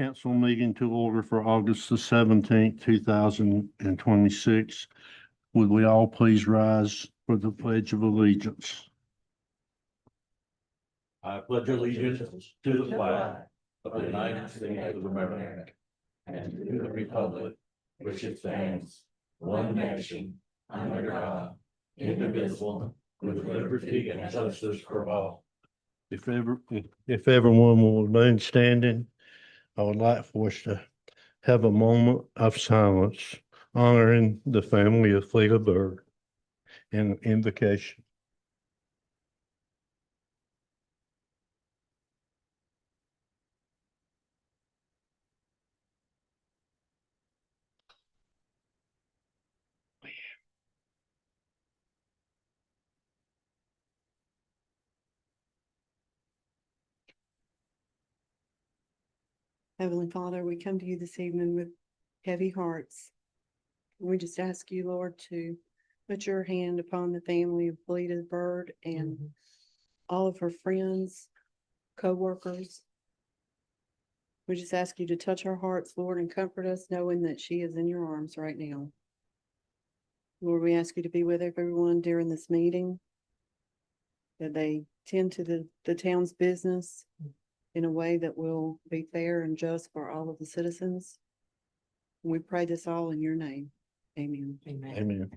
Council meeting to order for August the 17th, 2026. Would we all please rise for the Pledge of Allegiance? I pledge allegiance to the flag of the United States of America and to the republic which it stands, one nation, under God, indivisible, with liberty and justice for all. If everyone will remain standing, I would like for us to have a moment of silence honoring the family of Fleeta Bird in invocation. Heavenly Father, we come to you this evening with heavy hearts. We just ask you, Lord, to put your hand upon the family of Fleeta Bird and all of her friends, co-workers. We just ask you to touch our hearts, Lord, and comfort us, knowing that she is in your arms right now. Lord, we ask you to be with everyone during this meeting, that they tend to the town's business in a way that will be fair and just for all of the citizens. We pray this all in your name. Amen. Amen.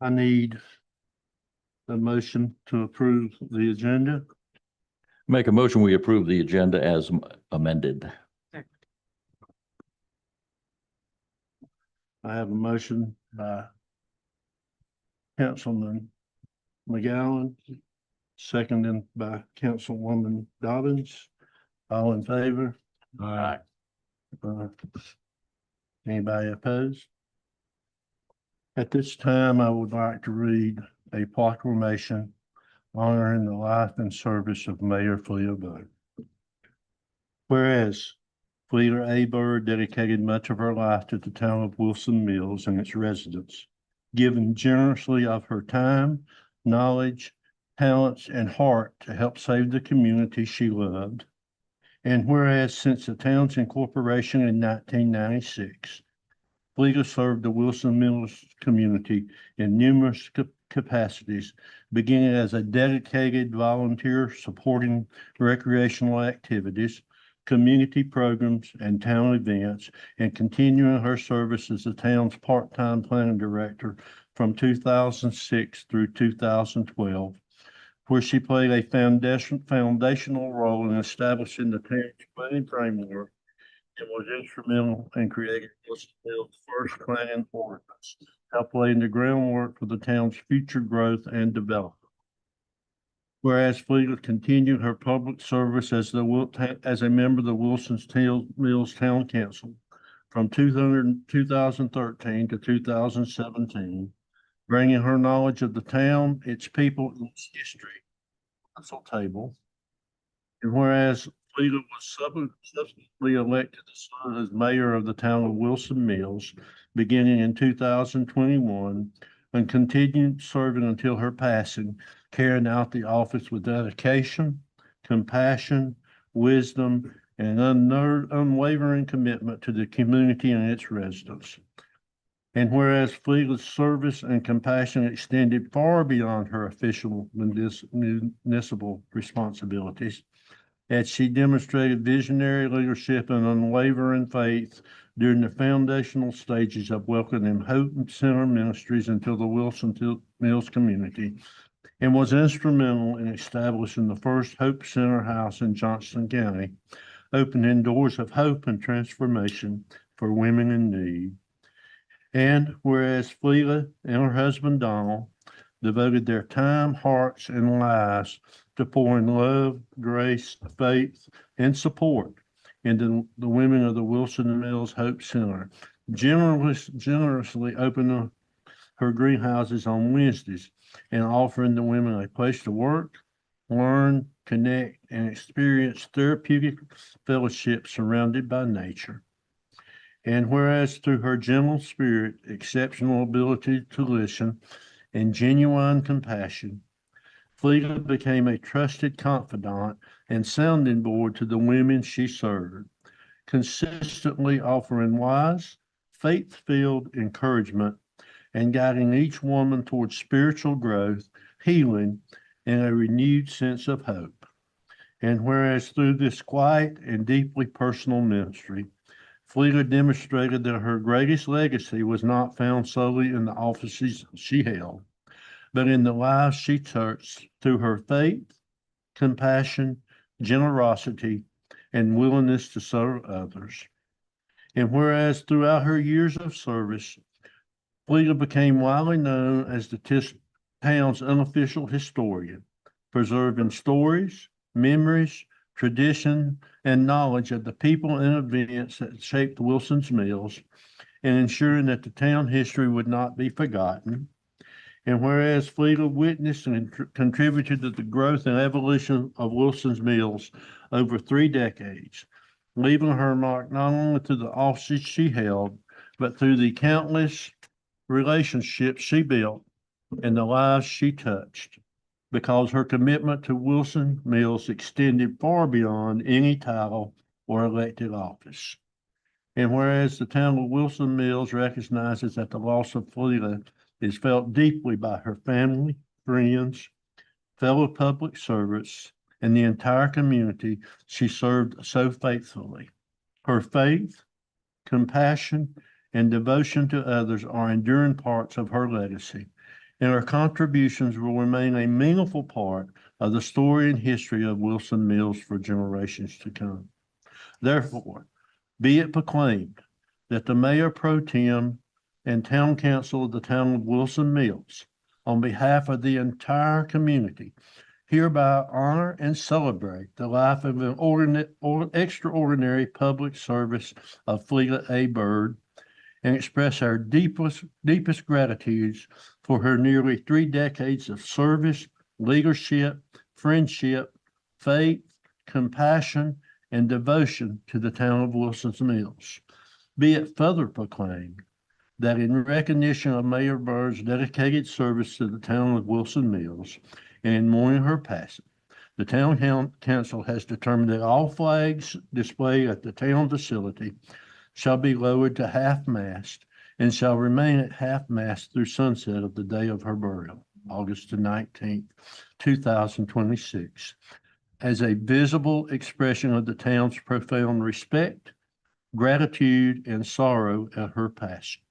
I need a motion to approve the agenda. Make a motion, we approve the agenda as amended. I have a motion by Councilman McGowan, seconded by Councilwoman Dobbins. All in favor? Aye. Anybody opposed? At this time, I would like to read a proclamation honoring the life and service of Mayor Fleeta Bird. Whereas Fleeta A. Bird dedicated much of her life to the town of Wilson Mills and its residents, giving generously of her time, knowledge, talents, and heart to help save the community she loved. And whereas since the town's incorporation in 1996, Fleeta served the Wilson Mills community in numerous capacities, beginning as a dedicated volunteer supporting recreational activities, community programs, and town events, and continuing her service as the town's part-time planning director from 2006 through 2012, where she played a foundational role in establishing the town's planning framework and was instrumental in creating Wilson Mills' first planning ordinance, helped laying the groundwork for the town's future growth and development. Whereas Fleeta continued her public service as a member of the Wilson Mills Town Council from 2013 to 2017, bringing her knowledge of the town, its people, and its history to the council table. And whereas Fleeta was subsequently elected to serve as mayor of the town of Wilson Mills beginning in 2021 and continued serving until her passing, carrying out the office with dedication, compassion, wisdom, and unwavering commitment to the community and its residents. And whereas Fleeta's service and compassion extended far beyond her official municipal responsibilities, as she demonstrated visionary leadership and unwavering faith during the foundational stages of welcoming Hope Center Ministries into the Wilson Mills community, and was instrumental in establishing the first Hope Center house in Johnston County, opening doors of hope and transformation for women in need. And whereas Fleeta and her husband Donald devoted their time, hearts, and lives to pouring love, grace, faith, and support into the women of the Wilson Mills Hope Center, generously opening her greenhouses on Wednesdays and offering the women a place to work, learn, connect, and experience therapeutic fellowship surrounded by nature. And whereas through her gentle spirit, exceptional ability to listen, and genuine compassion, Fleda became a trusted confidant and sounding board to the women she served, consistently offering wise, faith-filled encouragement and guiding each woman towards spiritual growth, healing, and a renewed sense of hope. And whereas through this quiet and deeply personal ministry, Fleda demonstrated that her greatest legacy was not found solely in the offices she held, but in the lives she touched through her faith, compassion, generosity, and willingness to serve others. And whereas throughout her years of service, Fleda became widely known as the town's unofficial historian, preserving stories, memories, tradition, and knowledge of the people and events that shaped Wilson's Mills, and ensuring that the town history would not be forgotten. And whereas Fleda witnessed and contributed to the growth and evolution of Wilson's Mills over 3 decades, leaving her mark not only through the offices she held, but through the countless relationships she built and the lives she touched, because her commitment to Wilson Mills extended far beyond any title or elected office. And whereas the town of Wilson Mills recognizes that the loss of Fleda is felt deeply by her family, friends, fellow public servants, and the entire community she served so faithfully. Her faith, compassion, and devotion to others are enduring parts of her legacy, and her contributions will remain a meaningful part of the story and history of Wilson Mills for generations to come. Therefore, be it proclaimed that the Mayor Pro Tem and Town Council of the town of Wilson Mills, on behalf of the entire community, hereby honor and celebrate the life of an extraordinary public service of Fleda A. Bird, and express our deepest gratitude for her nearly 3 decades of service, leadership, friendship, faith, compassion, and devotion to the town of Wilson's Mills. Be it further proclaimed that in recognition of Mayor Bird's dedicated service to the town of Wilson Mills and in mourning her passing, the town council has determined that all flags displayed at the town facility shall be lowered to half-mast and shall remain at half-mast through sunset of the day of her burial, August the 19th, 2026, as a visible expression of the town's profound respect, gratitude, and sorrow at her passing.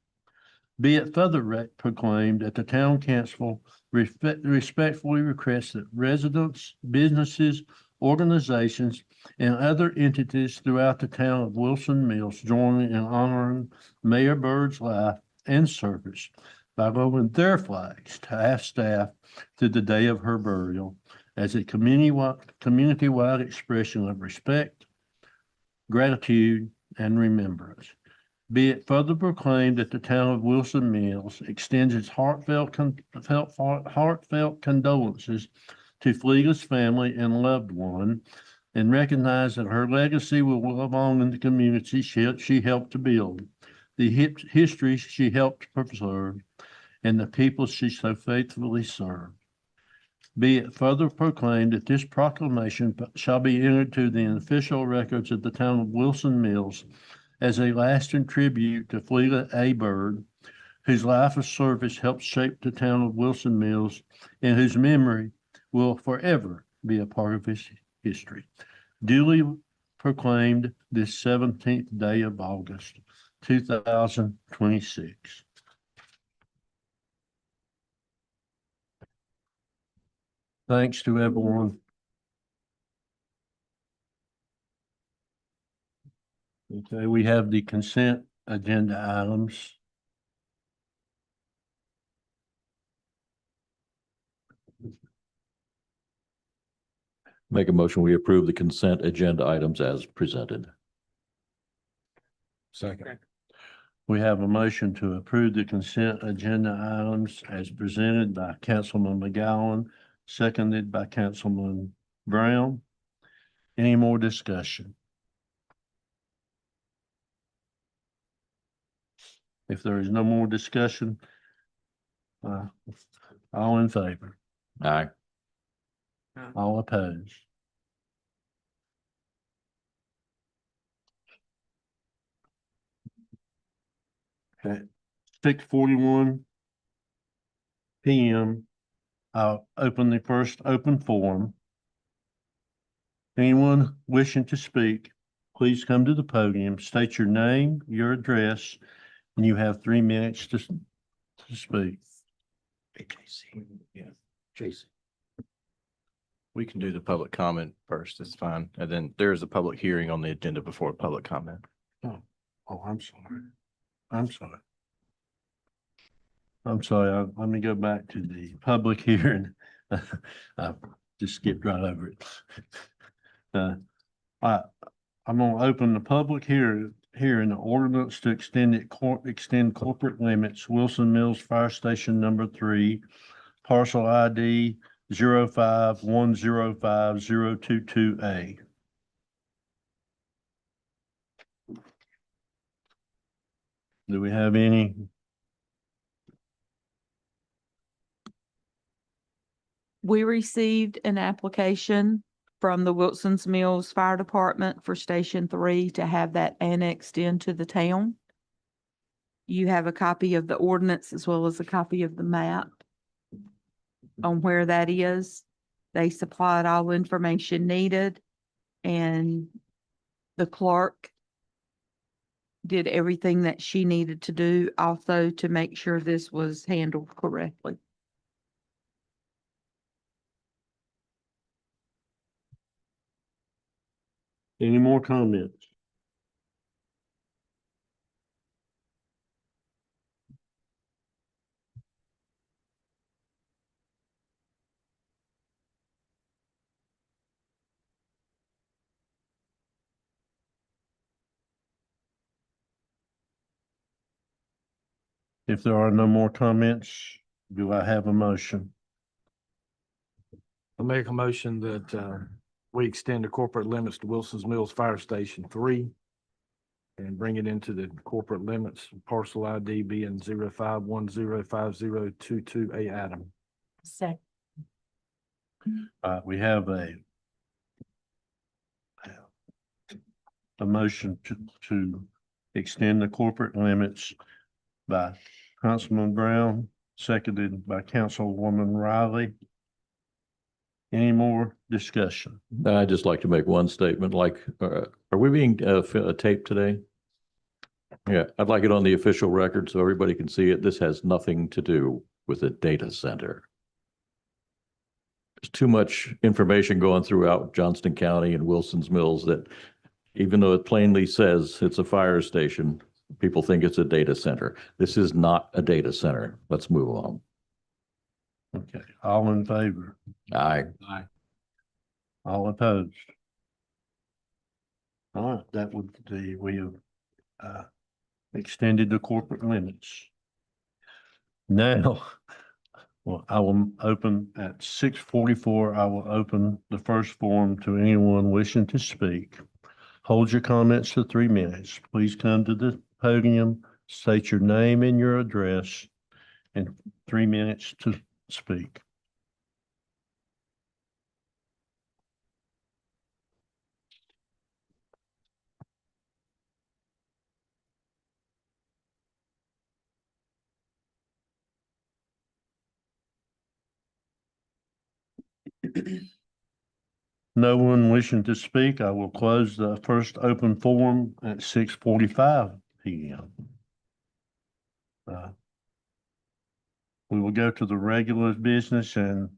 Be it further proclaimed that the town council respectfully requests that residents, businesses, organizations, and other entities throughout the town of Wilson Mills join in honoring Mayor Bird's life and service by lowering their flags to half-staff to the day of her burial as a community-wide expression of respect, gratitude, and remembrance. Be it further proclaimed that the town of Wilson Mills extends its heartfelt condolences to Fleda's family and loved one, and recognize that her legacy will live on in the community she helped to build, the history she helped preserve, and the people she so faithfully served. Be it further proclaimed that this proclamation shall be entered to the official records of the town of Wilson Mills as a lasting tribute to Fleda A. Bird, whose life of service helped shape the town of Wilson Mills and whose memory will forever be a part of his history. Duly proclaimed this 17th day of August, 2026. Thanks to everyone. Okay, we have the consent agenda items. Make a motion, we approve the consent agenda items as presented. Second. We have a motion to approve the consent agenda items as presented by Councilman McGowan, seconded by Councilman Brown. Any more discussion? If there is no more discussion, uh, all in favor, Aye. all opposed. Okay, 6:41 PM. I'll open the first open forum. Anyone wishing to speak, please come to the podium, state your name, your address, and you have 3 minutes to speak. Hey, JC. Yeah, JC. We can do the public comment first. It's fine. And then there's a public hearing on the agenda before public comment. Oh, I'm sorry. I'm sorry. I'm sorry. Let me go back to the public hearing. I just skipped right over it. I'm gonna open the public hearing, the ordinance to extend corporate limits, Wilson Mills Fire Station number 3, parcel ID 05105022A. Do we have any? We received an application from the Wilson's Mills Fire Department for Station 3 to have that annexed into the town. You have a copy of the ordinance as well as a copy of the map on where that is. They supplied all information needed, and the clerk did everything that she needed to do also to make sure this was handled correctly. Any more comments? If there are no more comments, do I have a motion? I make a motion that we extend the corporate limits to Wilson's Mills Fire Station 3 and bring it into the corporate limits, parcel ID being 05105022A Adam. Second. We have a motion to extend the corporate limits by Councilman Brown, seconded by Councilwoman Riley. Any more discussion? I'd just like to make one statement, are we being taped today? Yeah, I'd like it on the official record so everybody can see it. This has nothing to do with a data center. There's too much information going throughout Johnston County and Wilson's Mills that even though it plainly says it's a fire station, people think it's a data center. This is not a data center. Let's move on. Okay, all in favor, Aye. all opposed? All right, that would be, we have extended the corporate limits. Now, well, I will open at 6:44. I will open the first forum to anyone wishing to speak. Hold your comments to 3 minutes. Please come to the podium, state your name and your address, and 3 minutes to speak. No one wishing to speak, I will close the first open forum at 6:45 PM. We will go to the regular business and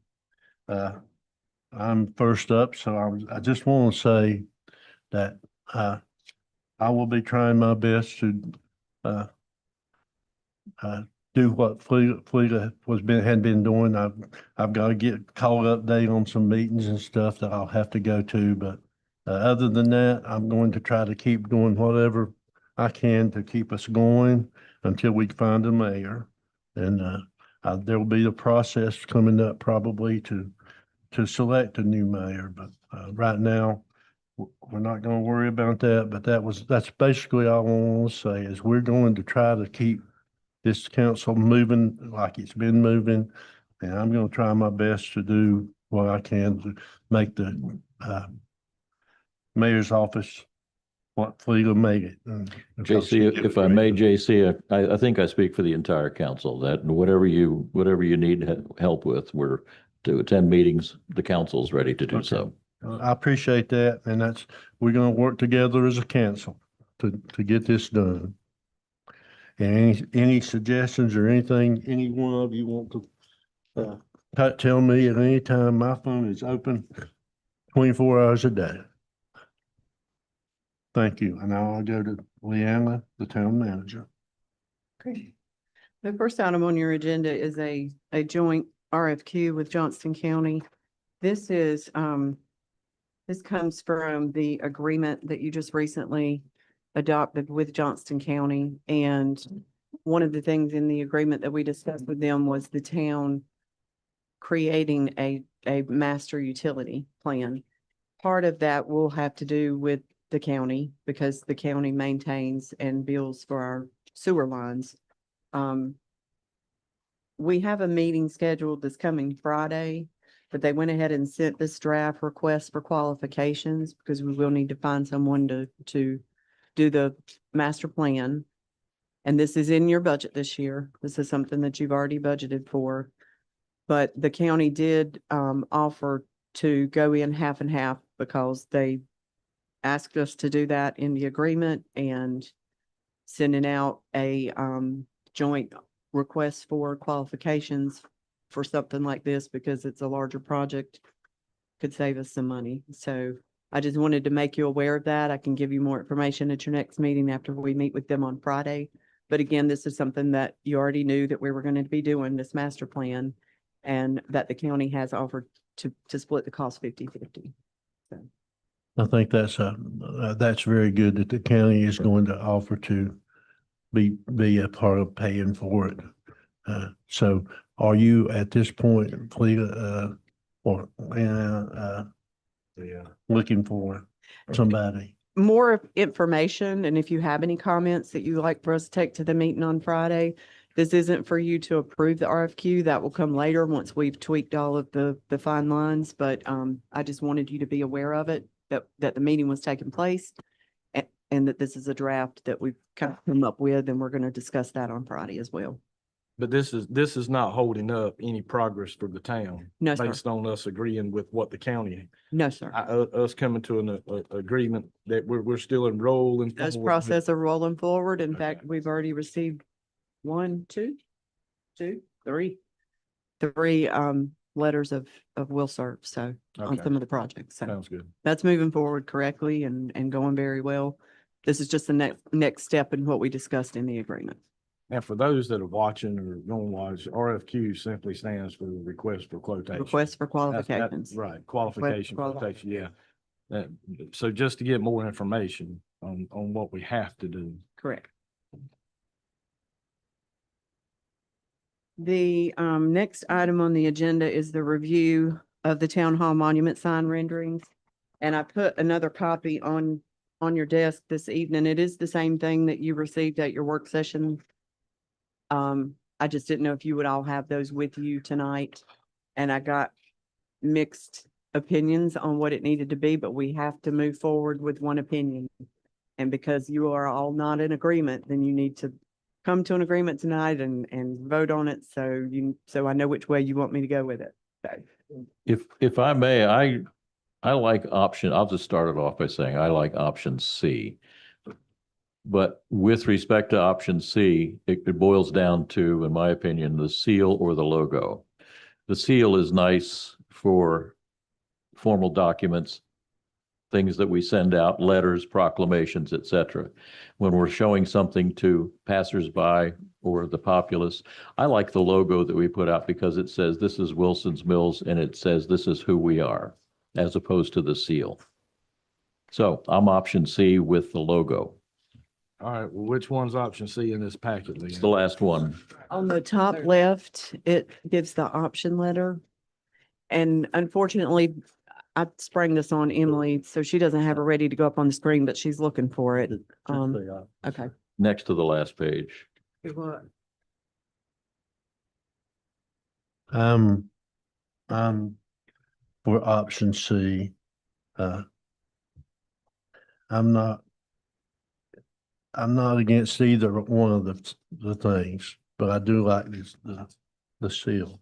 I'm first up, so I just want to say that I will be trying my best to do what Fleeta had been doing. I've got to get caught update on some meetings and stuff that I'll have to go to, but other than that, I'm going to try to keep doing whatever I can to keep us going until we find a mayor. And there will be a process coming up probably to select a new mayor, but right now we're not going to worry about that. But that's basically all I want to say is we're going to try to keep this council moving like it's been moving. And I'm gonna try my best to do what I can to make the mayor's office what Fleeta made it. Because she JC, did if a I great may, job. JC, I think I speak for the entire council that whatever you need help with, we're to attend meetings, the council's ready to do Okay. so. I appreciate that, and we're gonna work together as a council to get this done. And any suggestions or anything, any one of you want to tell me at any time, my phone is open 24 hours a day. Thank you. And now I'll go to Leanna, the town manager. Great. The first item on your agenda is a joint RFQ with Johnston County. This is, this comes from the agreement that you just recently adopted with Johnston County. And one of the things in the agreement that we discussed with them was the town creating a master utility plan. Part of that will have to do with the county because the county maintains and bills for our sewer lines. We have a meeting scheduled this coming Friday, but they went ahead and sent this draft request for qualifications because we will need to find someone to do the master plan. And this is in your budget this year. This is something that you've already budgeted for. But the county did offer to go in half and half because they asked us to do that in the agreement and sending out a joint request for qualifications for something like this because it's a larger project could save us some money. So I just wanted to make you aware of that. I can give you more information at your next meeting after we meet with them on Friday. But again, this is something that you already knew that we were going to be doing, this master plan, and that the county has offered to split the cost 50-50. I think that's very good that the county is going to offer to be a part of paying for it. So are you at this point, Cleta, looking for somebody? More information, and if you have any comments that you'd like for us to take to the meeting on Friday, this isn't for you to approve the RFQ. That will come later once we've tweaked all of the fine lines, but I just wanted you to be aware of it, that the meeting was taking place and that this is a draft that we've kind of come up with, and we're going to discuss that on Friday as well. But this is not holding up any progress for the town. No, sir. Based on us agreeing with what the county, No, sir. us coming to an agreement that we're still enrolling. Those forward with- process are rolling forward. In fact, Okay. we've already received three letters of will serve, so on Okay. some of the projects. So Sounds good. that's moving forward correctly and going very well. This is just the next step in what we discussed in the agreement. And for those that are watching or going to watch, RFQ simply stands for request for quotation. Request for That's- that- qualifications. Right, qualification, quotation, yeah. So just to get more information on what we have to do. Correct. The next item on the agenda is the review of the town hall monument sign renderings. And I put another copy on your desk this evening. It is the same thing that you received at your work session. I just didn't know if you would all have those with you tonight. And I got mixed opinions on what it needed to be, but we have to move forward with one opinion. And because you are all not in agreement, then you need to come to an agreement tonight and vote on it. So I know which way you want me to go with it. So, If I may, I like I'll just start it off by saying I like option C. But with respect to option C, it boils down to, in my opinion, the seal or the logo. The seal is nice for formal documents, things that we send out, letters, proclamations, et cetera. When we're showing something to passersby or the populace, I like the logo that we put out because it says this is Wilson's Mills and it says this is who we are, as opposed to the seal. So I'm option C with the logo. All right, well, which one's option C in this packet? It's the last one. on the top left, it gives the option letter. And unfortunately, I sprang this on Emily, so she doesn't have it ready to go up on the screen, but she's looking for it. Okay. Next to the last page. I'm for option C. I'm not against either one of the things, but I do like the seal.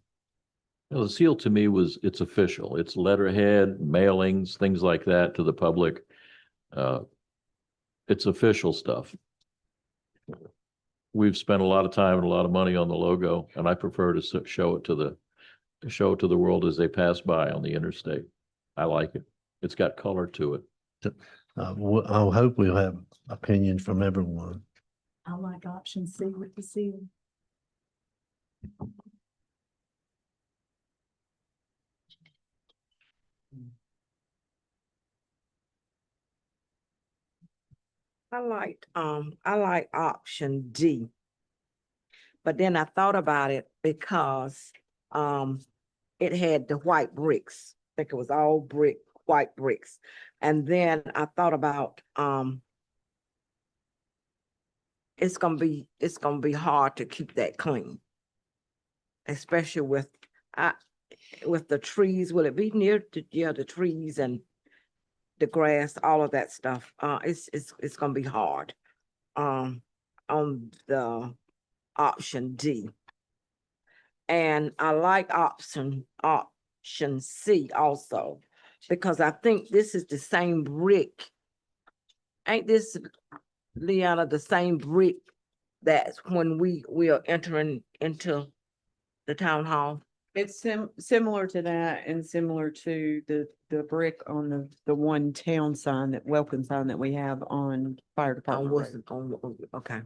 Well, the seal to me was, it's official. It's letterhead, mailings, things like that to the public. It's official stuff. We've spent a lot of time and a lot of money on the logo, and I prefer to show it to the world as they pass by on the interstate. I like it. It's got color to it. I hope we'll have opinions from everyone. I like option C with the seal. I like option D. But then I thought about it because, it had the white bricks. I think it was all white bricks. And then I thought about, it's gonna be hard to keep that clean. Especially with the trees. Will it be near the trees and the grass, all of that stuff? It's gonna be hard. On the option D. And I like option C also, because I think this is the same brick. Ain't this, Leanna, the same brick that's when we are entering into the town hall? It's similar to that and similar to the brick on the one town sign, that welcome sign that we have on fire department road. Okay.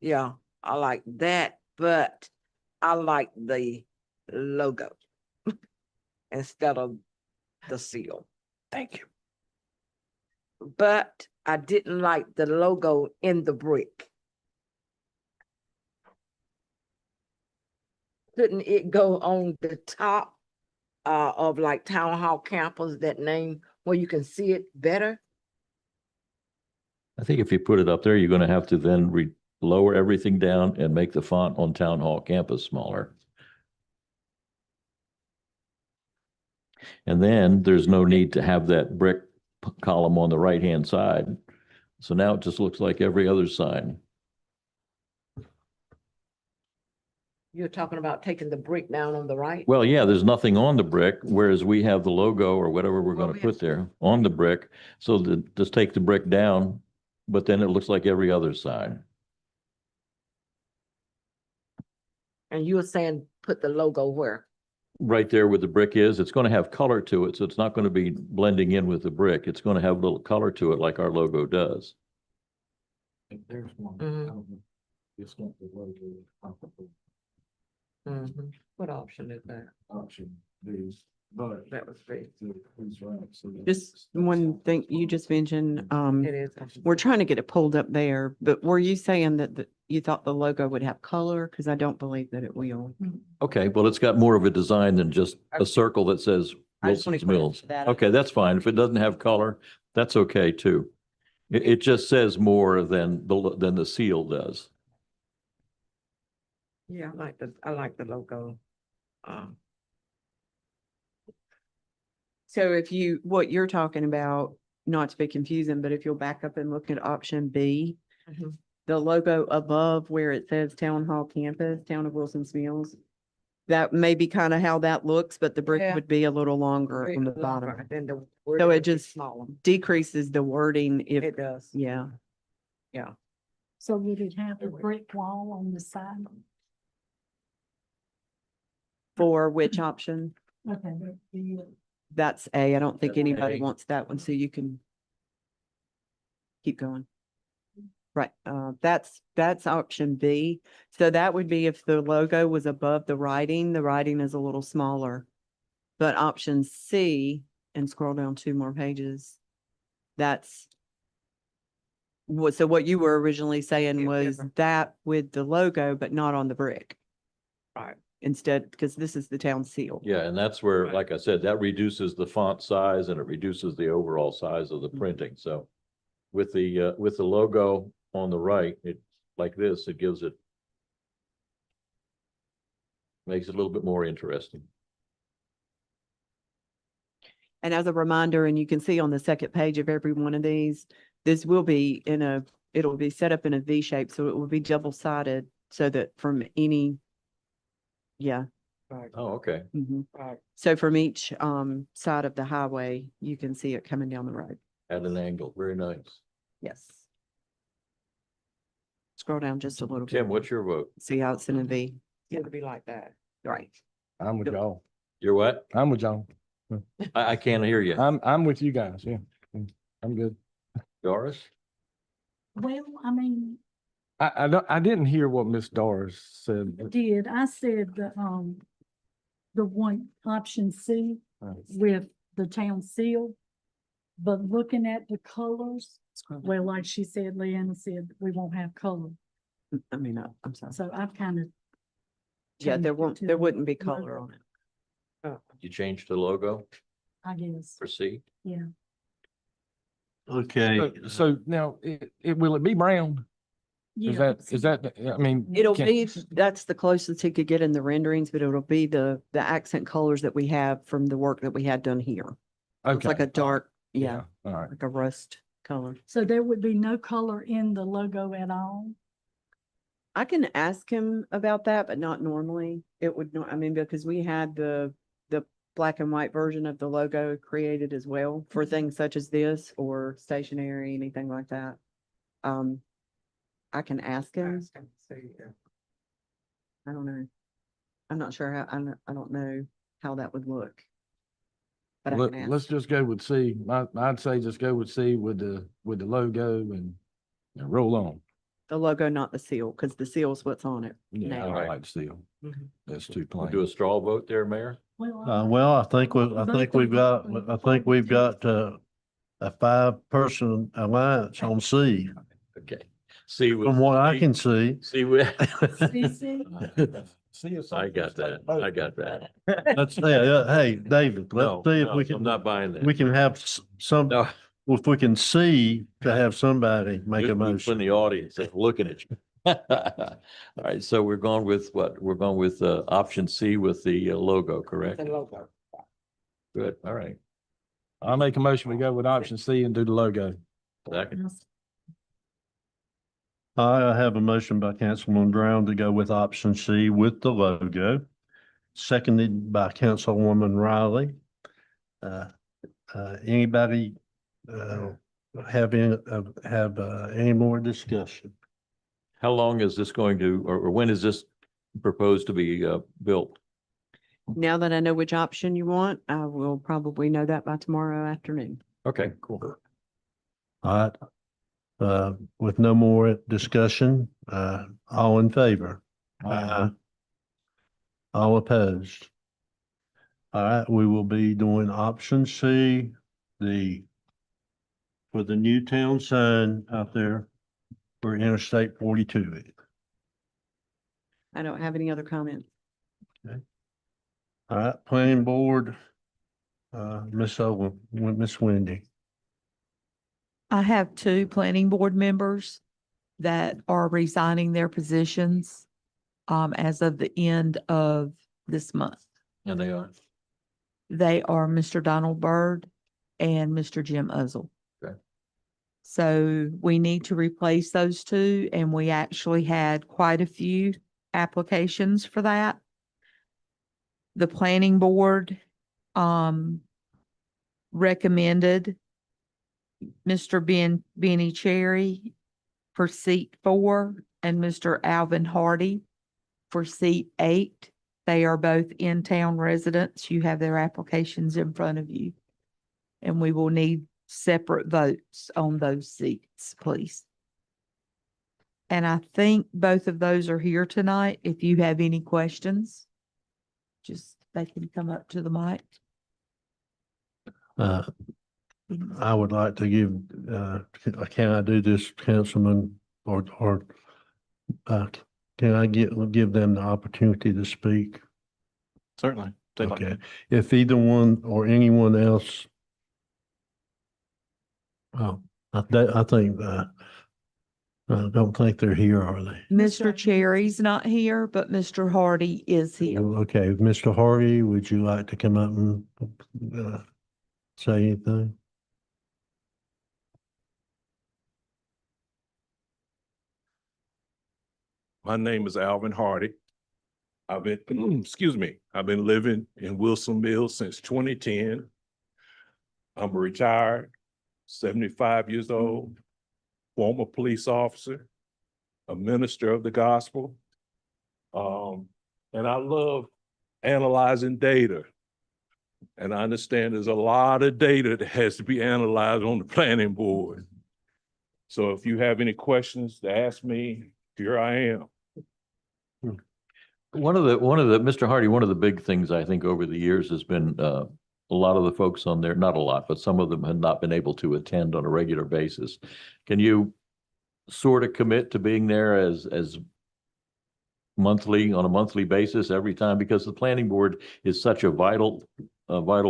Yeah, I like that, but I like the logo instead of the seal. Thank you. But I didn't like the logo in the brick. Couldn't it go on the top of like Town Hall campus, that name, where you can see it better? I think if you put it up there, you're gonna have to then lower everything down and make the font on Town Hall campus smaller. And then there's no need to have that brick column on the right-hand side. So now it just looks like every other sign. You're talking about taking the brick down on the right? Well, yeah, there's nothing on the brick, whereas we have the logo or whatever we're Well, gonna we put there on the brick. So just take the brick down, but then it looks like every other sign. And you were saying put the logo where? Right there where the brick is, it's gonna have color to it, so it's not gonna be blending in with the brick. It's gonna have a little color to it like our logo does. There's one. Mhm. It's not the logo. What option is that? Option B, but. That was B. Who's right? So Just one thing you just mentioned, It is. we're trying to get it pulled up there, but were you saying that you thought the logo would have color? Because I don't believe that it will. Okay, well, it's got more of a design than just a circle that says I just wanna Wilson's clarify Mills. that. Okay, that's fine. If it doesn't have color, that's okay too. It just says more than the seal does. Yeah, I like the logo. So what you're talking about, not to be confusing, but if you'll back up and look at option B, Mhm. the logo above where it says Town Hall Campus, Town of Wilson's Mills, that may be kind of how that looks, but the brick Yeah. would be a little longer on the Longer, bottom. then the So wording it would be just smaller. decreases the wording if, It does. yeah. So would it have a brick wall on the side? For which option? Okay, That's A. I don't think That's anybody A. wants that one, so you can keep going. Right, that's option B. So that would be if the logo was above the writing is a little smaller. But option C, and scroll down 2 more pages, that's so what you were originally saying Yeah, was different. that with the logo, but not on the brick. Right. Instead, because this is the town seal. Yeah, and that's where, Right. like I said, that reduces the font size and it reduces the overall size of the printing. So with the logo on the right, it, like this, it gives it Makes it a little bit more interesting. And as a reminder, and you can see on the second page of every one of these, this will be it'll be set up in a V shape, so it will be double-sided so that from any, yeah. Oh, okay. Mhm. So from each side of the highway, you can see it coming down the road. At an angle. Very nice. Yes. Scroll down just a little bit. Tim, what's your vote? See how it's in a V? It'll be like that. Right. I'm with y'all. You're what? I'm with y'all. I can't hear you. I'm with you guys, yeah. I'm good. Doris? Well, I mean, I didn't hear what Miss Doris said. I said the one, option C with the town seal. But looking at the colors, Scroll down. well, like she said, Leanna said, we won't have color. I mean, I'm sorry. So I've kind of. Yeah, there wouldn't be color on it. You changed the logo I guess, for C? yeah. Okay. So now, will it be brown? Is Yeah. that, I mean. It'll can- be, that's the closest he could get in the renderings, but it'll be the accent colors that we have from the work that we had done here. It's like Okay. a dark, yeah, All right. like a rust color. So there would be no color in the logo at all? I can ask him about that, but not normally. It would not, I mean, because we had the black and white version of the logo created as well for things such as this or stationery, anything like that. I can ask him. I don't know. I'm not sure how, I don't know how that would look. But I can Let's ask. just go with C. I'd say just go with C with the logo and roll on. The logo, not the seal, because the seal's what's on it. Yeah, I now. don't like the seal. Mhm. That's too We'll plain. do a straw vote there, Mayor? Well, I think we've got a 5-person alliance on C, Okay. See. from what I can see. See, we. CC? I got that. I got that. Let's, hey, David, No, let's see if no, we I'm can, not buying that. we can have some, No. if we can see to have somebody make a Just people motion. in the audience that's looking at you. All right, so we're going with what? We're going with option C with the logo, correct? The logo. Good, all right. I'll make a motion. We go with option C and do the logo. Second, I have a motion by Councilman Brown to go with option C with the logo, seconded by Councilwoman Riley. Anybody have any more discussion? how long is this going to, or when is this proposed to be built? Now that I know which option you want, I will probably know that by tomorrow afternoon. Okay, cool. All right. With no more discussion, all in favor? All opposed? All right, we will be doing option C, for the new town sign out there for Interstate 42. I don't have any other comments. All right, planning board, Miss Wendy. I have 2 planning board members that are resigning their positions as of the end of this month. And they are. They are Mr. Donald Byrd and Mr. Jim Uzzle. Okay. So we need to replace those 2, and we actually had quite a few applications for that. The planning board recommended Mr. Benny Cherry for seat 4 and Mr. Alvin Hardy for seat 8. They are both in-town residents. You have their applications in front of you. And we will need separate votes on those seats, please. And I think both of those are here tonight. If you have any questions, just they can come up to the mic. I would like to give, can I do this, Councilman, or can I give them the opportunity to speak? Certainly. Okay, if either one or anyone else. Oh, I think I don't think they're here, are they? Mr. Cherry's not here, but Mr. Hardy is here. Okay, Mr. Hardy, would you like to come up and say anything? My name is Alvin Hardy. I've been, excuse me, I've been living in Wilson Mills since 2010. I'm retired, 75 years old, former police officer, a minister of the gospel. And I love analyzing data. And I understand there's a lot of data that has to be analyzed on the planning board. So if you have any questions to ask me, here I am. Mr. Hardy, one of the big things I think over the years has been, a lot of the folks on there, not a lot, but some of them had not been able to attend on a regular basis. Can you sort of commit to being there as monthly, on a monthly basis every time? Because the planning board is such a vital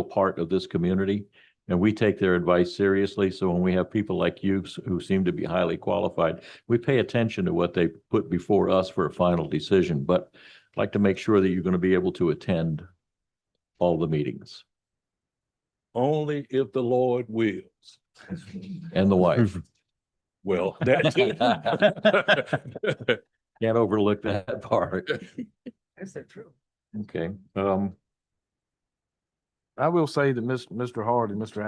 part of this community. And we take their advice seriously. So when we have people like you who seem to be highly qualified, we pay attention to what they put before us for a final decision. But I'd like to make sure that you're going to be able to attend all the meetings Only if the Lord wills. and the wife. Well, that too. Can't overlook that part. Is that true? Okay, I will say that Mr. Hardy, Mr.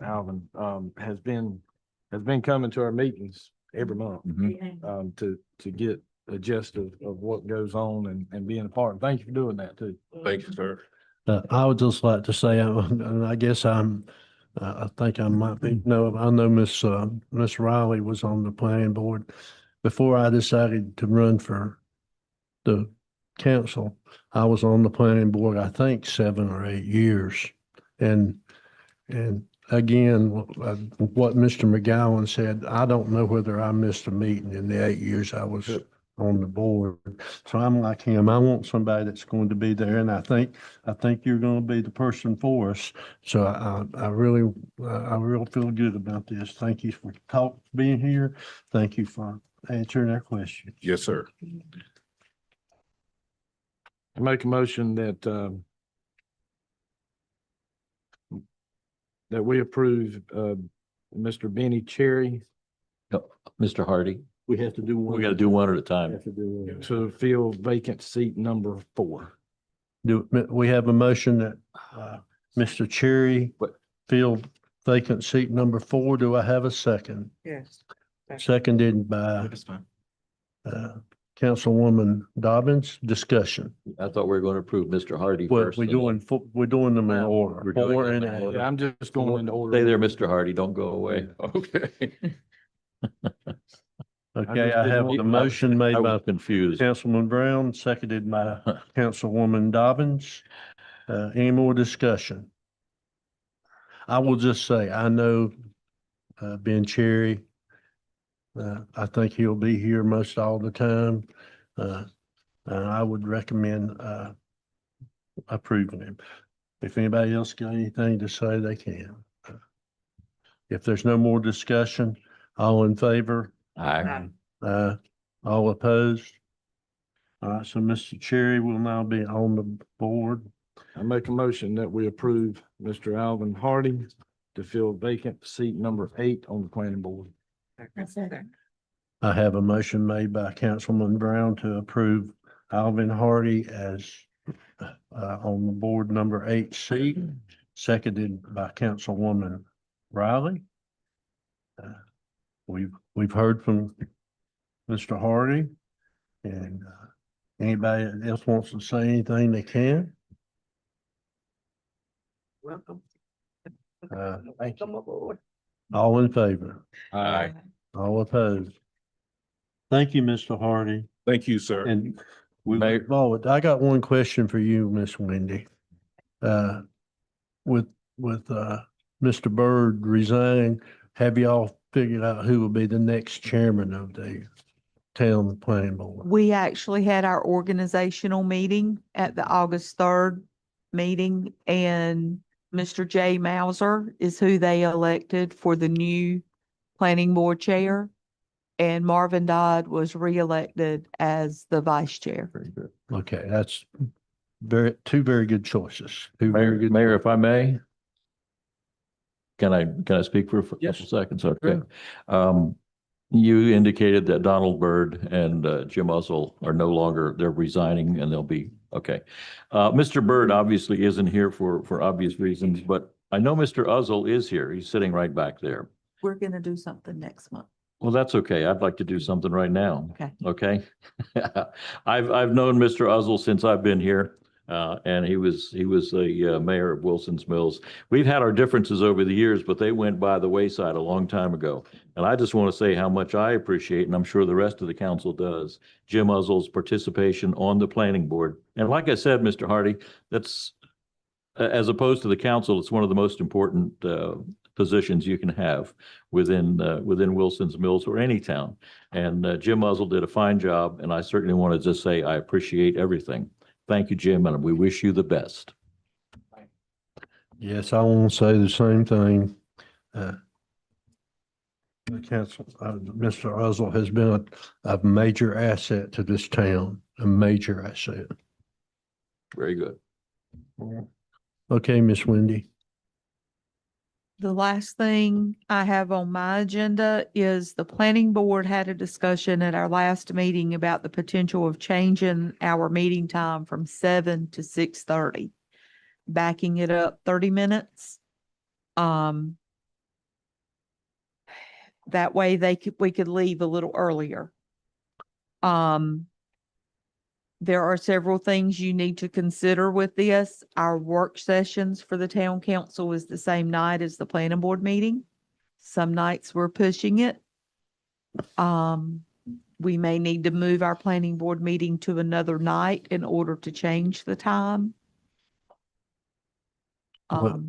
Alvin, has been coming to our meetings every month, mhm. to get a gist of what goes on and being a part. And thank you for doing that too. Thank you, sir. I would just like to say, and I guess I think I might be, no, I know Miss Riley was on the planning board before I decided to run for the council. I was on the planning board, I think 7 or 8 years. And again, what Mr. McGowan said, I don't know whether I missed a meeting in the 8 years I was on the board. So I'm like him. I want somebody that's going to be there. And I think you're going to be the person for us. So I really feel good about this. Thank you for being here. Thank you for answering our questions. Yes, sir. I make a motion that that we approve Mr. Benny Cherry Mr. Hardy, We have to do one. we got to do one at a time. Have to do one. to fill vacant seat number 4. We have a motion that Mr. Cherry What? filled vacant seat number 4. Do I have a second? Yes. Seconded by Councilwoman Dobbins. Discussion. I thought we were going to approve Mr. Hardy Well, first. we're doing them in order. We're doing 4 them and in a order. Yeah, I'm just going into order. Stay there, Mr. Hardy. Don't go away. Okay. Okay, just I didn't have want- the motion made I by was confused. Councilman Brown, seconded by Councilwoman Dobbins. Any more discussion? I will just say, I know Ben Cherry. I think he'll be here most all the time. And I would recommend approving him. If anybody else got anything to say, they can. If there's no more discussion, all in favor? Aye. All opposed? All right, so Mr. Cherry will now be on the board. I make a motion that we approve Mr. Alvin Hardy to fill vacant seat number 8 on the planning board. I have a motion made by Councilman Brown to approve Alvin Hardy as on the board number 8 seat, seconded by Councilwoman Riley. We've heard from Mr. Hardy, and anybody else wants to say anything, they can. Welcome. Welcome aboard. All in favor? Aye. All opposed? Thank you, Mr. Hardy. Thank you, sir. And we Mayor- look forward. I got one question for you, Miss Wendy. With Mr. Byrd resigning, have y'all figured out who will be the next chairman of the town planning board? We actually had our organizational meeting at the August 3rd meeting, and Mr. Jay Mauser is who they elected for the new planning board chair. and Marvin Dodd was reelected as the vice chair. Very good. Okay, that's two very good choices. Two very good. Mayor, if I may? Can I speak for a Yes. couple seconds? Okay. Sure. You indicated that Donald Byrd and Jim Uzzell are no longer, they're resigning and they'll be, okay. Mr. Byrd obviously isn't here for obvious reasons, but I know Mr. Uzzell is here. He's sitting right back there. We're gonna do something next month. Well, that's okay. I'd like to do something right now. Okay. Okay? I've known Mr. Uzzell since I've been here, and he was the mayor of Wilson's Mills. We've had our differences over the years, but they went by the wayside a long time ago. And I just want to say how much I appreciate, and I'm sure the rest of the council does, Jim Uzzell's participation on the planning board. And like I said, Mr. Hardy, that's, as opposed to the council, it's one of the most important positions you can have within Wilson's Mills or any town. And Jim Uzzell did a fine job, and I certainly want to just say I appreciate everything. Thank you, Jim, and we wish you the best. Yes, I want to say the same thing. The council, Mr. Uzzell has been a major asset to this town, a major asset. Very good. Okay, Miss Wendy. The last thing I have on my agenda is the planning board had a discussion at our last meeting about the potential of changing our meeting time from 7 to 6:30, backing it up 30 minutes. That way we could leave a little earlier. There are several things you need to consider with this. Our work sessions for the town council is the same night as the planning board meeting. Some nights we're pushing it. We may need to move our planning board meeting to another night in order to change the time. Well,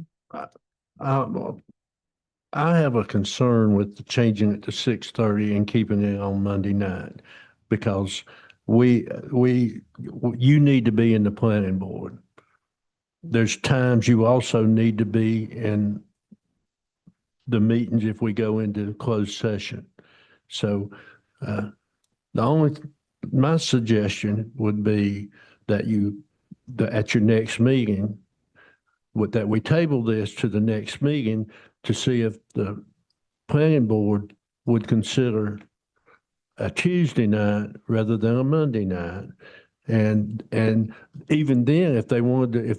I have a concern with changing it to 6:30 and keeping it on Monday night because you need to be in the planning board. There's times you also need to be in the meetings if we go into closed session. So, my suggestion would be that at your next meeting, that we table this to the next meeting to see if the planning board would consider a Tuesday night rather than a Monday night. And even then, if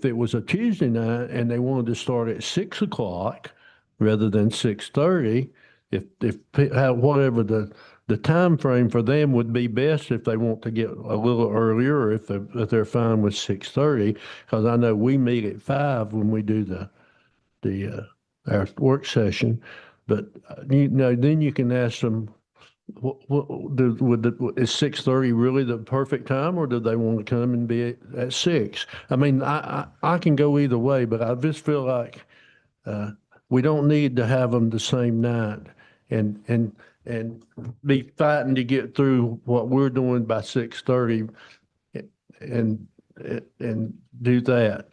it was a Tuesday night and they wanted to start at 6 o'clock rather than 6:30, whatever the time frame for them would be best, if they want to get a little earlier or if they're fine with 6:30, because I know we meet at 5 when we do our work session. But then you can ask them, is 6:30 really the perfect time, or do they want to come and be at 6? I mean, I can go either way, but I just feel like we don't need to have them the same night and be fighting to get through what we're doing by 6:30 and do that.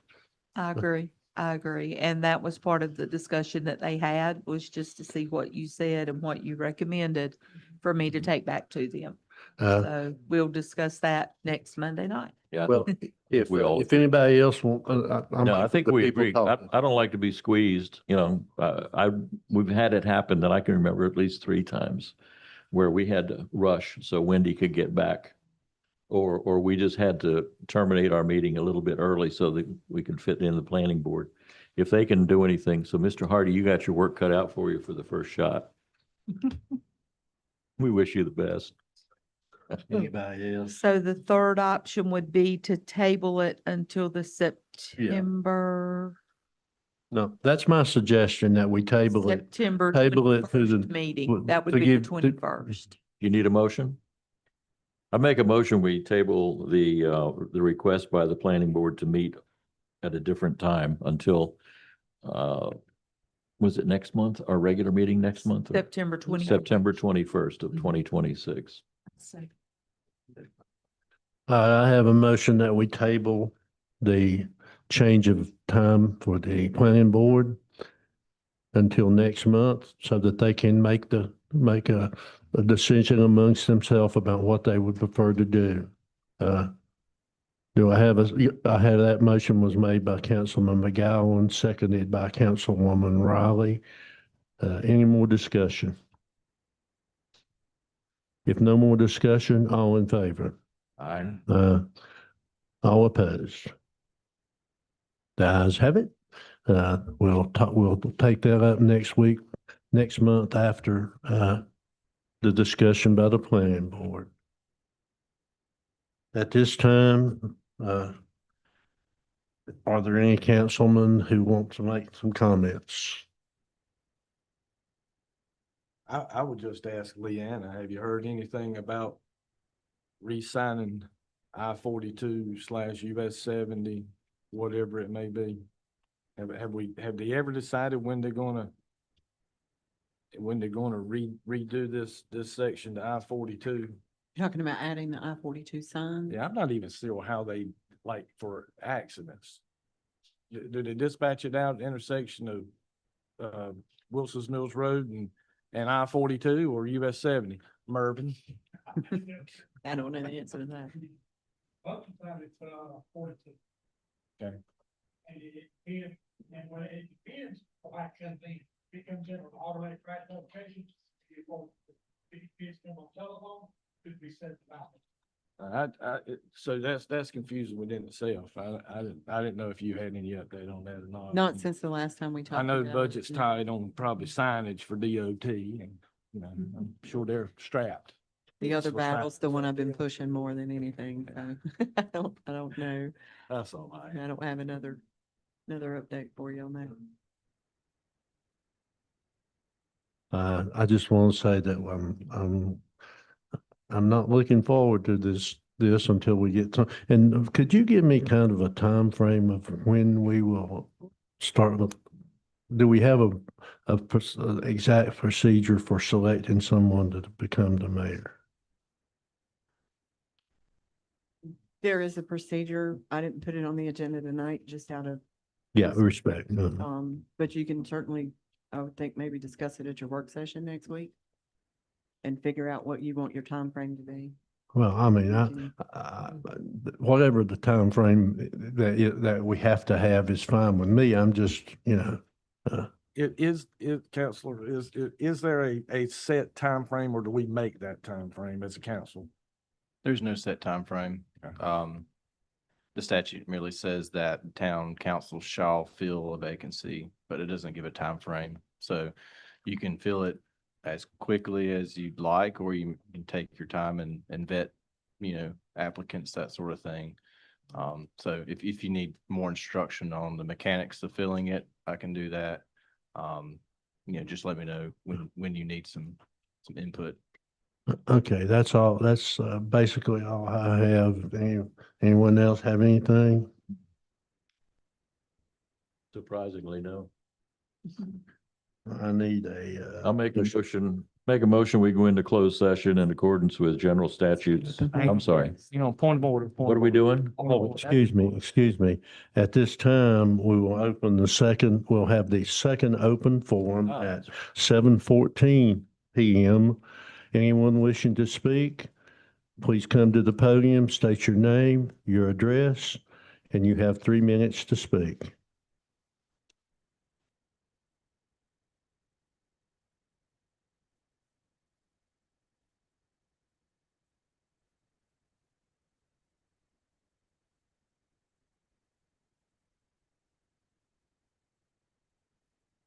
I agree. And that was part of the discussion that they had, was just to see what you said and what you recommended for me to take back to them. So we'll discuss that next Monday night. Yeah. Well, if We if anybody else want, No, I think we agree. I don't like to be squeezed, we've had it happen that I can remember at least 3 times where we had to rush so Wendy could get back. Or we just had to terminate our meeting a little bit early so that we could fit in the planning board. If they can do anything. So Mr. Hardy, you got your work cut out for you for the first shot. We wish you the best. Anybody else? So the third option would be to table it until the September No, that's my suggestion, that we table it. September Table it to the- 21st meeting. That would to be the give- to- 21st. You need a motion? I make a motion, we table the request by the planning board to meet at a different time until, was it next month, our regular meeting next month? September 20th. September 21st of 2026. I have a motion that we table the change of time for the planning board until next month so that they can make a a decision amongst themselves about what they would prefer to do. Do I have I have that motion was made by Councilman McGowan, seconded by Councilwoman Riley. Any more discussion? If no more discussion, all in favor? Aye. All opposed? The ayes have it. We'll take that up next month after, the discussion by the planning board. At this time, are there any councilmen who want to make some comments? I would just ask Leanna, have you heard anything about re-signing I-42/US 70, whatever it may be? Have they ever decided when they're gonna redo this section to I-42? Talking about adding the I-42 sign? Yeah, I'm not even sure how they, like, for accidents. Do they dispatch it out at the intersection of, Wilson's Mills Road and I-42 or US 70? Mervin? I don't know the answer to that. Most of the time it's 42. Okay. And it depends, and when it depends, like something, it comes in with automatic crash notifications, it won't, it gets them on telephone, could be sent out. So that's confusing within itself. I didn't know if you had any update on that or not. Not since the last time we talked. I know about it, budget's no. tight on probably signage for DOT and, you know, I'm sure they're strapped. The other So we're trying- battle's the one I've been pushing more than anything, so I don't know. That's all right. I don't have another update for you on that. I just want to say that I'm not looking forward to this until we get to, and could you give me kind of a time frame of when we will start? Do we have a exact procedure for selecting someone to become the mayor? There is a procedure. I didn't put it on the agenda tonight, just out of, Yeah, respect. but you can certainly, I would think maybe discuss it at your work session next week and figure out what you want your time frame to be. Well, I mean, whatever the time frame that we have to have is fine with me. I'm just, Counselor, is there a set time frame, or do we make that time frame as a council? There's no set time frame. The statute merely says that town council shall fill a vacancy, but it doesn't give a time frame. So you can fill it as quickly as you'd like, or you can take your time and vet, applicants, that sort of thing. So if you need more instruction on the mechanics of filling it, I can do that. Just let me know when you need some input. Okay, that's all. That's basically all I have. Anyone else have anything? Surprisingly, no. I need I'll make a motion, we go into closed session in accordance with general statutes. I'm sorry. Point of order. What are we doing? Oh, excuse me. At this time, we will we'll have the second open forum at 7:14 PM. Anyone wishing to speak, please come to the podium, state your name, your address, and you have 3 minutes to speak.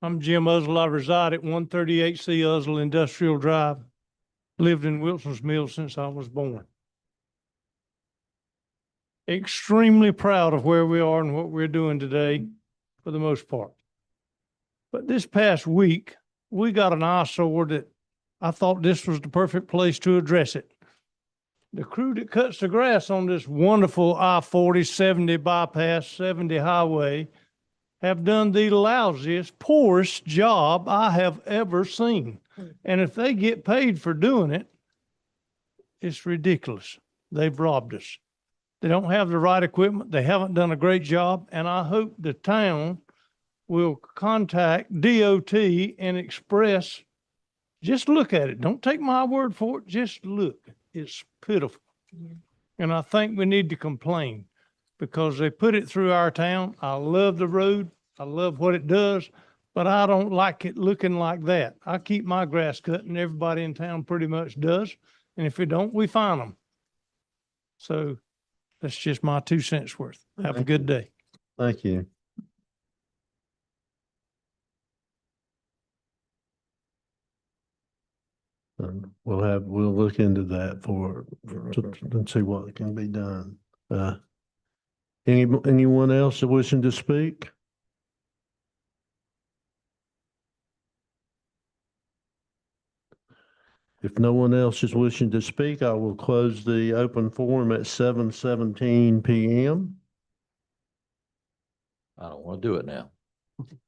I'm Jim Uzzle. I reside at 138 C Uzzle Industrial Drive. Lived in Wilson's Mills since I was born. Extremely proud of where we are and what we're doing today, for the most part. But this past week, we got an eyesore that I thought this was the perfect place to address it. The crew that cuts the grass on this wonderful I-40, 70 bypass, 70 highway have done the lousiest, poorest job I have ever seen. And if they get paid for doing it, it's ridiculous. They've robbed us. They don't have the right equipment. They haven't done a great job. And I hope the town will contact DOT and express Just look at it. Don't take my word for it. Just look. It's pitiful. And I think we need to complain because they put it through our town. I love the road. I love what it does, but I don't like it looking like that. I keep my grass cut and everybody in town pretty much does. And if it don't, we fine them. So that's just my 2 cents worth. Have a good day. Thank you. We'll look into that and see what can be done. Anyone else wishing to speak? If no one else is wishing to speak, I will close the open forum at 7:17 PM. I don't want to do it now.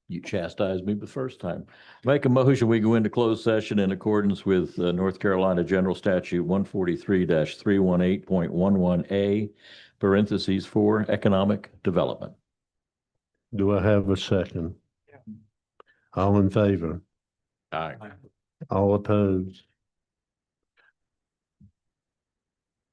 You chastised me the first time. Make a motion, we go into closed session in accordance with North Carolina General Statute 143-318.11A, parentheses 4, economic development. Do I have a second? All in favor? Aye. All opposed?